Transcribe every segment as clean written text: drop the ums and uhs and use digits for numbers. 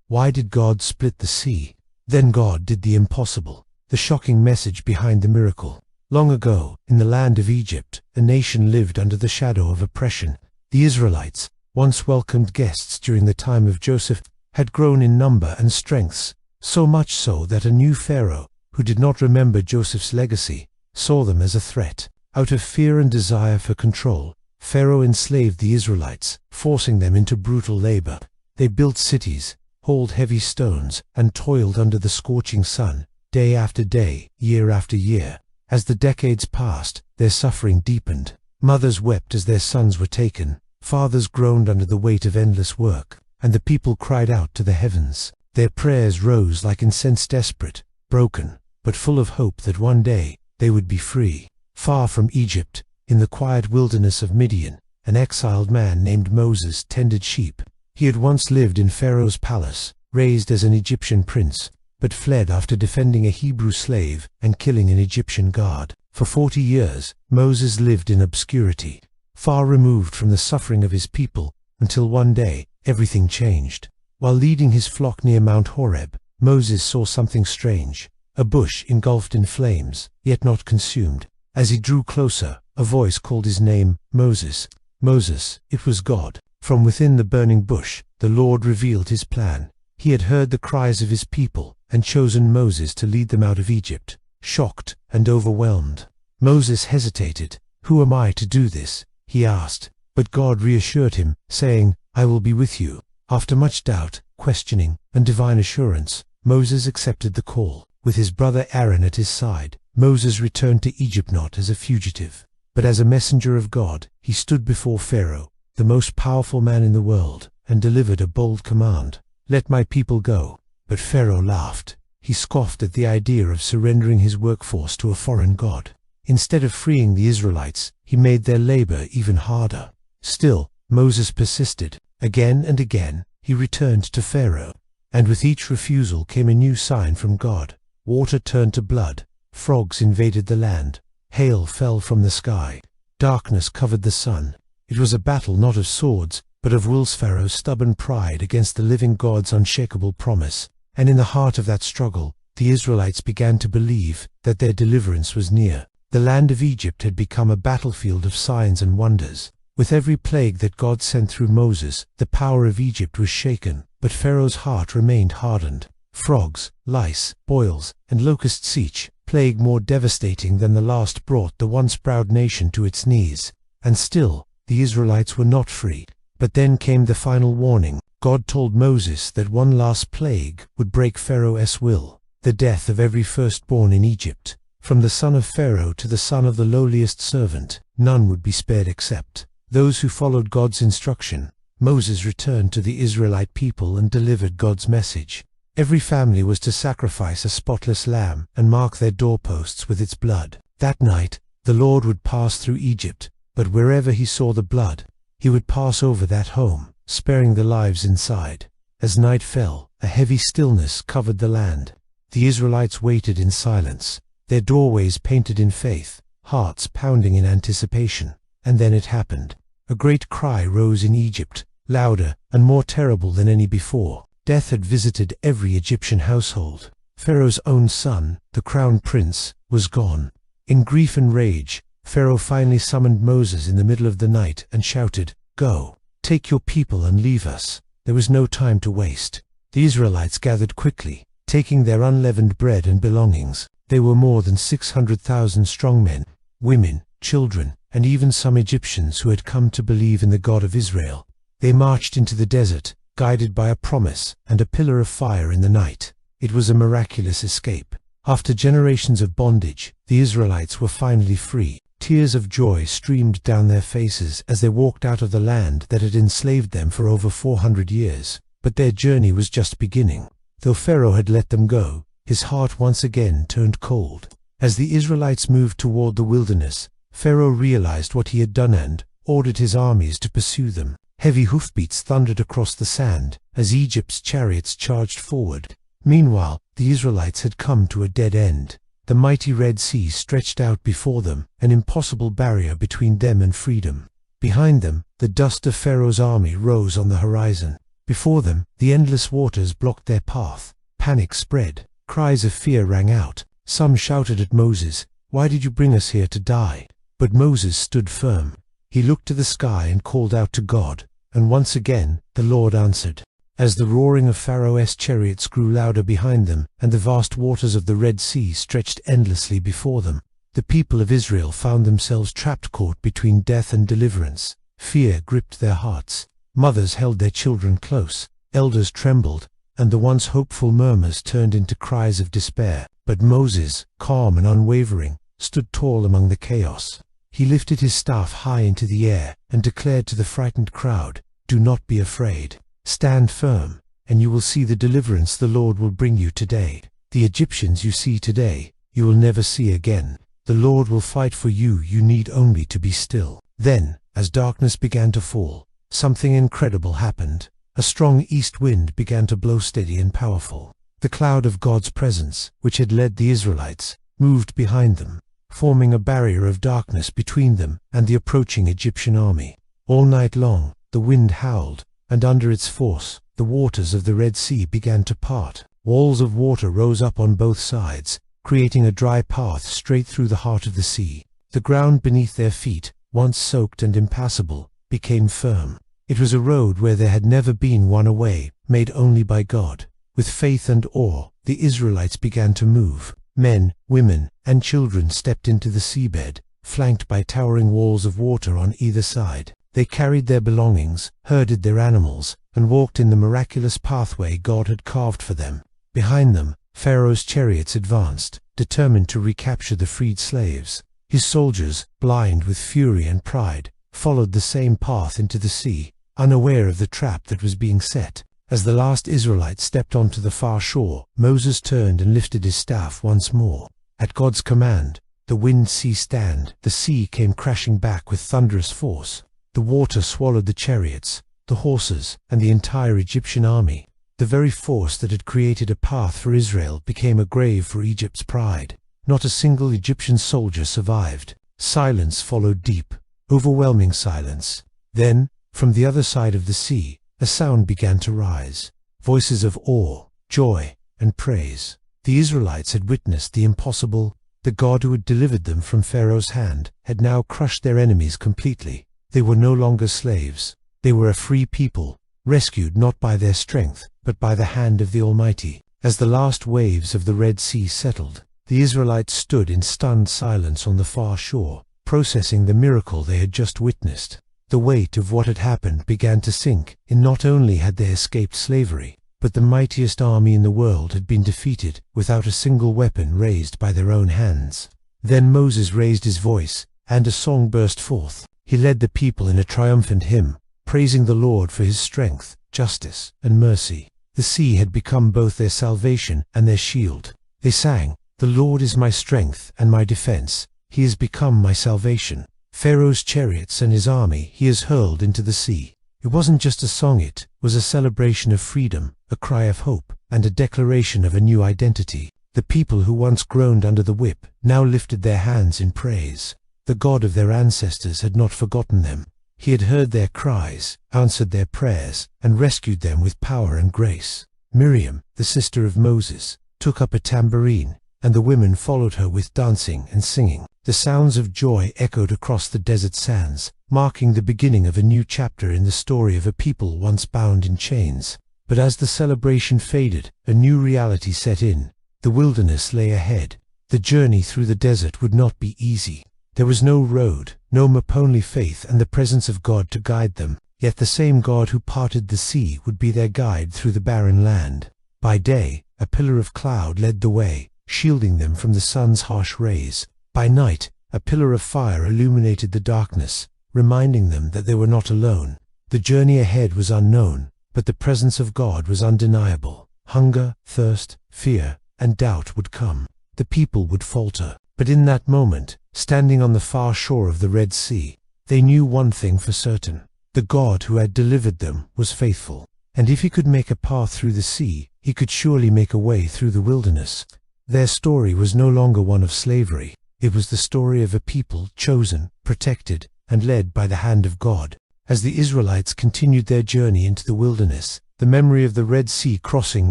Why did God split the sea? Then God did the impossible. The shocking message behind the miracle. Long ago, in the land of Egypt, a nation lived under the shadow of oppression. The Israelites, once welcomed guests during the time of Joseph, had grown in number and strengths, so much so that a new Pharaoh, who did not remember Joseph's legacy, saw them as a threat. Out of fear and desire for control, Pharaoh enslaved the Israelites, forcing them into brutal labor. They built cities, hauled heavy stones, and toiled under the scorching sun, day after day, year after year. As the decades passed, their suffering deepened. Mothers wept as their sons were taken, fathers groaned under the weight of endless work, and the people cried out to the heavens. Their prayers rose like incense, desperate, broken, but full of hope that one day they would be free. Far from Egypt, in the quiet wilderness of Midian, an exiled man named Moses tended sheep. He had once lived in Pharaoh's palace, raised as an Egyptian prince, but fled after defending a Hebrew slave and killing an Egyptian guard. For 40 years, Moses lived in obscurity, far removed from the suffering of his people, until one day, everything changed. While leading his flock near Mount Horeb, Moses saw something strange, a bush engulfed in flames, yet not consumed. As he drew closer, a voice called his name, Moses. Moses, it was God. From within the burning bush, the Lord revealed his plan. He had heard the cries of his people and chosen Moses to lead them out of Egypt. Shocked and overwhelmed, Moses hesitated. "Who am I to do this?" he asked. But God reassured him, saying, "I will be with you." After much doubt, questioning, and divine assurance, Moses accepted the call. With his brother Aaron at his side, Moses returned to Egypt not as a fugitive, but as a messenger of God. He stood before Pharaoh, the most powerful man in the world, and delivered a bold command: "Let my people go." But Pharaoh laughed. He scoffed at the idea of surrendering his workforce to a foreign god. Instead of freeing the Israelites, he made their labor even harder. Still, Moses persisted. Again and again, he returned to Pharaoh, and with each refusal came a new sign from God. Water turned to blood, frogs invaded the land, hail fell from the sky, darkness covered the sun. It was a battle not of swords, but of Pharaoh's stubborn pride against the living God's unshakable promise. And in the heart of that struggle, the Israelites began to believe that their deliverance was near. The land of Egypt had become a battlefield of signs and wonders. With every plague that God sent through Moses, the power of Egypt was shaken, but Pharaoh's heart remained hardened. Frogs, lice, boils, and locusts, each plague more devastating than the last, brought the once proud nation to its knees. And still, the Israelites were not free. But then came the final warning. God told Moses that one last plague would break Pharaoh's will: the death of every firstborn in Egypt. From the son of Pharaoh to the son of the lowliest servant, none would be spared except those who followed God's instruction. Moses returned to the Israelite people and delivered God's message. Every family was to sacrifice a spotless lamb and mark their doorposts with its blood. That night, the Lord would pass through Egypt, but wherever he saw the blood, he would pass over that home, sparing the lives inside. As night fell, a heavy stillness covered the land. The Israelites waited in silence, their doorways painted in faith, hearts pounding in anticipation. And then it happened. A great cry rose in Egypt, louder and more terrible than any before. Death had visited every Egyptian household. Pharaoh's own son, the crown prince, was gone. In grief and rage, Pharaoh finally summoned Moses in the middle of the night and shouted, "Go, take your people and leave us." There was no time to waste. The Israelites gathered quickly, taking their unleavened bread and belongings. They were more than 600,000 strong men, women, children, and even some Egyptians who had come to believe in the God of Israel. They marched into the desert, guided by a promise and a pillar of fire in the night. It was a miraculous escape. After generations of bondage, the Israelites were finally free. Tears of joy streamed down their faces as they walked out of the land that had enslaved them for over 400 years. But their journey was just beginning. Though Pharaoh had let them go, his heart once again turned cold. As the Israelites moved toward the wilderness, Pharaoh realized what he had done and ordered his armies to pursue them. Heavy hoofbeats thundered across the sand as Egypt's chariots charged forward. Meanwhile, the Israelites had come to a dead end. The mighty Red Sea stretched out before them, an impossible barrier between them and freedom. Behind them, the dust of Pharaoh's army rose on the horizon. Before them, the endless waters blocked their path. Panic spread. Cries of fear rang out. Some shouted at Moses, "Why did you bring us here to die?" But Moses stood firm. He looked to the sky and called out to God, and once again the Lord answered. As the roaring of Pharaoh's chariots grew louder behind them, and the vast waters of the Red Sea stretched endlessly before them, the people of Israel found themselves trapped, caught between death and deliverance. Fear gripped their hearts. Mothers held their children close. Elders trembled, and the once hopeful murmurs turned into cries of despair. But Moses, calm and unwavering, stood tall among the chaos. He lifted his staff high into the air and declared to the frightened crowd, "Do not be afraid. Stand firm, and you will see the deliverance the Lord will bring you today. The Egyptians you see today, you will never see again. The Lord will fight for you. You need only to be still." Then, as darkness began to fall, something incredible happened. A strong east wind began to blow, steady and powerful. The cloud of God's presence, which had led the Israelites, moved behind them, forming a barrier of darkness between them and the approaching Egyptian army. All night long, the wind howled, and under its force, the waters of the Red Sea began to part. Walls of water rose up on both sides, creating a dry path straight through the heart of the sea. The ground beneath their feet, once soaked and impassable, became firm. It was a road where there had never been one, a way made only by God. With faith and awe, the Israelites began to move. Men, women, and children stepped into the seabed, flanked by towering walls of water on either side. They carried their belongings, herded their animals, and walked in the miraculous pathway God had carved for them. Behind them, Pharaoh's chariots advanced, determined to recapture the freed slaves. His soldiers, blind with fury and pride, followed the same path into the sea, unaware of the trap that was being set. As the last Israelite stepped onto the far shore, Moses turned and lifted his staff once more. At God's command, the wind ceased and the sea came crashing back with thunderous force. The water swallowed the chariots, the horses, and the entire Egyptian army. The very force that had created a path for Israel became a grave for Egypt's pride. Not a single Egyptian soldier survived. Silence followed, deep, overwhelming silence. Then, from the other side of the sea, a sound began to rise. Voices of awe, joy, and praise. The Israelites had witnessed the impossible. The God who had delivered them from Pharaoh's hand had now crushed their enemies completely. They were no longer slaves. They were a free people, rescued not by their strength, but by the hand of the Almighty. As the last waves of the Red Sea settled, the Israelites stood in stunned silence on the far shore, processing the miracle they had just witnessed. The weight of what had happened began to sink in. Not only had they escaped slavery, but the mightiest army in the world had been defeated without a single weapon raised by their own hands. Then Moses raised his voice, and a song burst forth. He led the people in a triumphant hymn, praising the Lord for his strength, justice, and mercy. The sea had become both their salvation and their shield. They sang, "The Lord is my strength and my defense. He has become my salvation. Pharaoh's chariots and his army he has hurled into the sea." It wasn't just a song, it was a celebration of freedom, a cry of hope, and a declaration of a new identity. The people who once groaned under the whip now lifted their hands in praise. The God of their ancestors had not forgotten them. He had heard their cries, answered their prayers, and rescued them with power and grace. Miriam, the sister of Moses, took up a tambourine, and the women followed her with dancing and singing. The sounds of joy echoed across the desert sands, marking the beginning of a new chapter in the story of a people once bound in chains. But as the celebration faded, a new reality set in. The wilderness lay ahead. The journey through the desert would not be easy. There was no road, no map, only faith and the presence of God to guide them. Yet the same God who parted the sea would be their guide through the barren land. By day, a pillar of cloud led the way, shielding them from the sun's harsh rays. By night, a pillar of fire illuminated the darkness, reminding them that they were not alone. The journey ahead was unknown, but the presence of God was undeniable. Hunger, thirst, fear, and doubt would come. The people would falter. But in that moment, standing on the far shore of the Red Sea, they knew one thing for certain. The God who had delivered them was faithful. And if he could make a path through the sea, he could surely make a way through the wilderness. Their story was no longer one of slavery. It was the story of a people chosen, protected, and led by the hand of God. As the Israelites continued their journey into the wilderness, The memory of the Red Sea crossing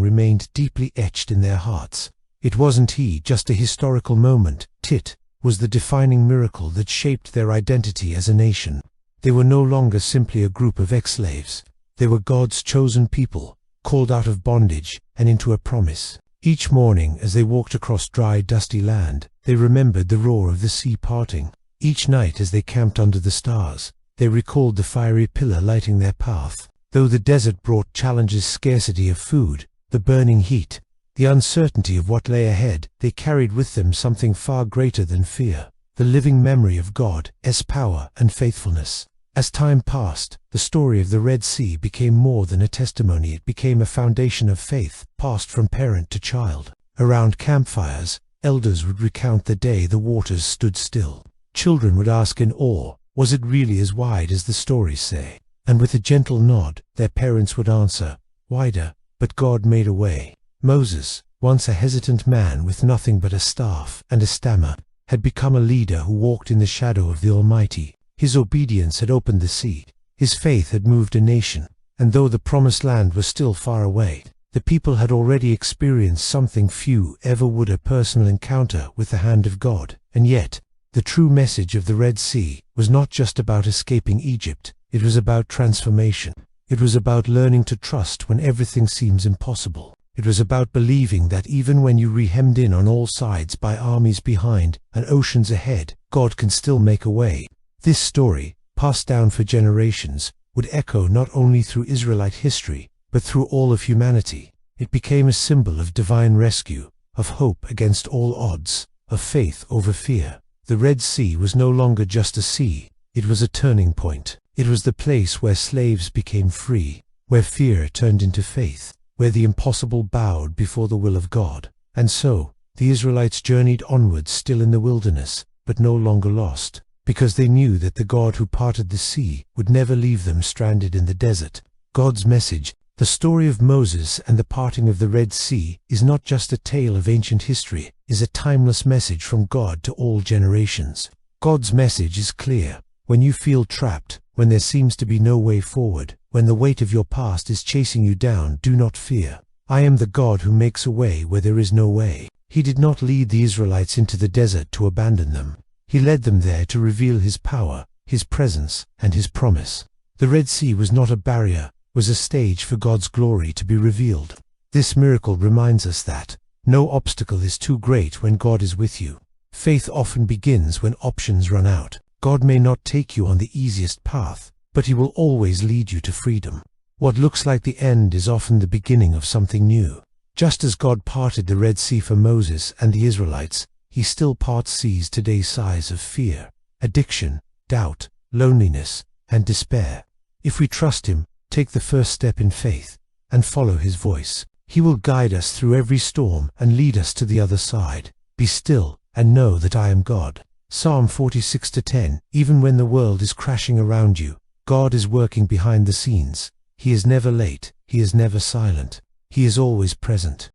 remained deeply etched in their hearts. It wasn't just a historical moment. It was the defining miracle that shaped their identity as a nation. They were no longer simply a group of ex-slaves. They were God's chosen people, called out of bondage and into a promise. Each morning, as they walked across dry, dusty land, they remembered the roar of the sea parting. Each night, as they camped under the stars, they recalled the fiery pillar lighting their path. Though the desert brought challenges, scarcity of food, the burning heat, the uncertainty of what lay ahead, they carried with them something far greater than fear, the living memory of God's power and faithfulness. As time passed, the story of the Red Sea became more than a testimony. It became a foundation of faith, passed from parent to child. Around campfires, elders would recount the day the waters stood still. Children would ask in awe, was it really as wide as the stories say? And with a gentle nod, their parents would answer, wider, but God made a way. Moses, once a hesitant man with nothing but a staff and a stammer, had become a leader who walked in the shadow of the Almighty. His obedience had opened the sea. His faith had moved a nation. And though the promised land was still far away, the people had already experienced something few ever would, a personal encounter with the hand of God. And yet, the true message of the Red Sea was not just about escaping Egypt. It was about transformation. It was about learning to trust when everything seems impossible. It was about believing that even when you are hemmed in on all sides by armies behind and oceans ahead, God can still make a way. This story, passed down for generations, would echo not only through Israelite history, but through all of humanity. It became a symbol of divine rescue, of hope against all odds, of faith over fear. The Red Sea was no longer just a sea. It was a turning point. It was the place where slaves became free, where fear turned into faith, where the impossible bowed before the will of God. And so, the Israelites journeyed onwards, still in the wilderness, but no longer lost, because they knew that the God who parted the sea would never leave them stranded in the desert. God's message, the story of Moses and the parting of the Red Sea, is not just a tale of ancient history, it is a timeless message from God to all generations. God's message is clear. When you feel trapped, when there seems to be no way forward, when the weight of your past is chasing you down, do not fear. I am the God who makes a way where there is no way. He did not lead the Israelites into the desert to abandon them. He led them there to reveal His power, His presence, and His promise. The Red Sea was not a barrier, was a stage for God's glory to be revealed. This miracle reminds us that no obstacle is too great when God is with you. Faith often begins when options run out. God may not take you on the easiest path, but He will always lead you to freedom. What looks like the end is often the beginning of something new. Just as God parted the Red Sea for Moses and the Israelites, He still parts seas today's size of fear, addiction, doubt, loneliness, and despair. If we trust Him, take the first step in faith, and follow His voice, He will guide us through every storm and lead us to the other side. Be still and know that I am God. Psalm 46:10. Even when the world is crashing around you, God is working behind the scenes. He is never late. He is never silent. He is always present.